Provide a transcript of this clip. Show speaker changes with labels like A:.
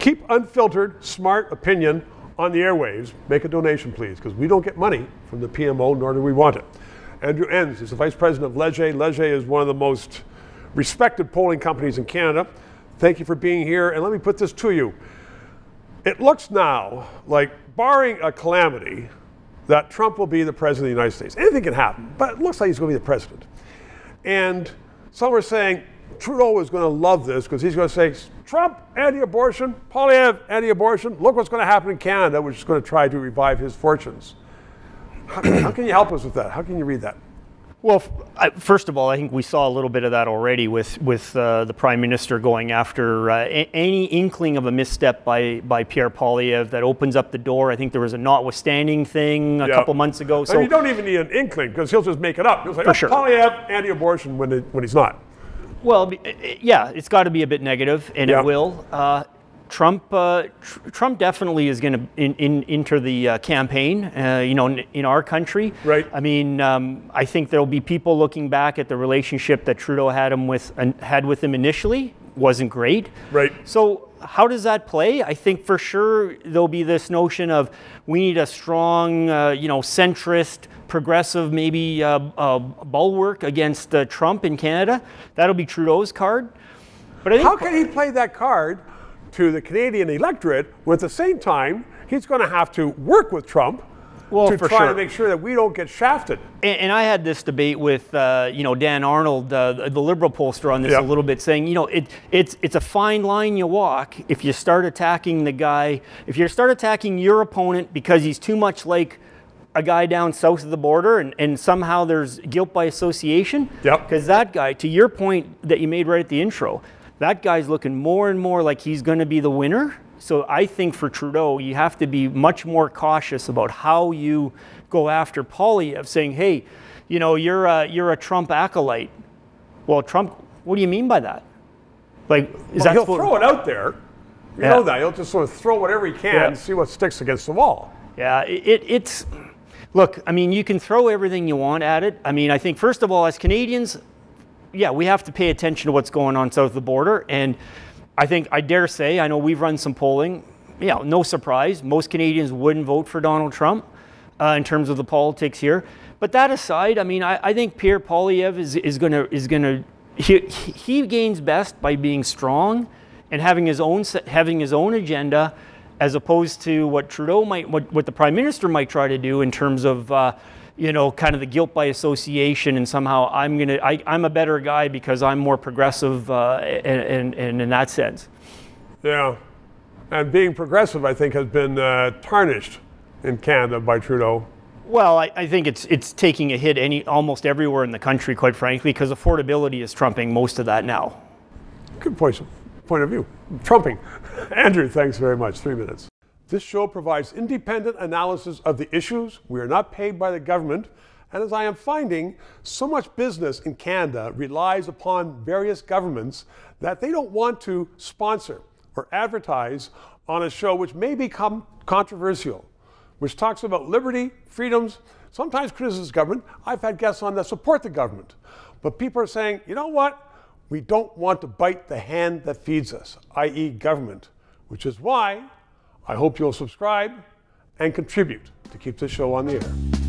A: keep unfiltered, smart opinion on the airwaves, make a donation, please, because we don't get money from the PMO, nor do we want it. Andrew Enns is the Vice President of Leger. Leger is one of the most respected polling companies in Canada. Thank you for being here, and let me put this to you. It looks now like, barring a calamity, that Trump will be the President of the United States. Anything can happen, but it looks like he's going to be the President. And some are saying Trudeau is going to love this because he's going to say, Trump, anti-abortion, Poilievre, anti-abortion, look what's going to happen in Canada, which is going to try to revive his fortunes. How can you help us with that? How can you read that?
B: Well, first of all, I think we saw a little bit of that already with the Prime Minister going after any inkling of a misstep by Pierre Poilievre that opens up the door. I think there was a notwithstanding thing a couple months ago. So
A: you don't even need an inkling because he'll just make it up. He'll say,
B: for sure.
A: Poilievre, anti-abortion when he's not.
B: Well, yeah, it's got to be a bit negative, and it will. Trump definitely is going to enter the campaign, you know, in our country.
A: Right.
B: I mean, I think there'll be people looking back at the relationship that Trudeau had with him initially. Wasn't great.
A: Right.
B: So how does that play? I think for sure there'll be this notion of we need a strong, you know, centrist, progressive, maybe bulwark against Trump in Canada. That'll be Trudeau's card. But I think
A: how can he play that card to the Canadian electorate when at the same time he's going to have to work with Trump to try to make sure that we don't get shafted?
B: And I had this debate with you know, Dan Arnold, the Liberal pollster, on this a little bit, saying, you know, it's a fine line you walk if you start attacking the guy, if you start attacking your opponent because he's too much like a guy down south of the border and somehow there's guilt by association. Because that guy, to your point that you made right at the intro, that guy's looking more and more like he's going to be the winner. So I think for Trudeau, you have to be much more cautious about how you go after Poilievre, saying, hey, you know, you're a Trump acolyte. Well, Trump, what do you mean by that? Like, is that
A: he'll throw it out there. You know that. He'll just sort of throw whatever he can and see what sticks against the wall.
B: Yeah, it's... Look, I mean, you can throw everything you want at it. I mean, I think, first of all, as Canadians, yeah, we have to pay attention to what's going on south of the border. And I think, I dare say, I know we've run some polling. Yeah, no surprise. Most Canadians wouldn't vote for Donald Trump in terms of the politics here. But that aside, I mean, I think Pierre Poilievre is going to, he gains best by being strong and having his own agenda, as opposed to what Trudeau might, what the Prime Minister might try to do in terms of, you know, kind of the guilt by association, and somehow I'm a better guy because I'm more progressive, and in that sense. Yeah,
A: and being progressive, I think, has been tarnished in Canada by Trudeau.
B: Well, I think it's taking a hit almost everywhere in the country, quite frankly, because affordability is trumping most of that now.
A: Good point of view. Trumping. Andrew, thanks very much. 3 minutes. This show provides independent analysis of the issues. We are not paid by the government. And as I am finding, so much business in Canada relies upon various governments that they don't want to sponsor or advertise on a show which may become controversial, which talks about liberty, freedoms, sometimes criticizes government. I've had guests on that support the government. But people are saying, you know what? We don't want to bite the hand that feeds us, i.e. government, which is why I hope you'll subscribe and contribute to keep this show on the air.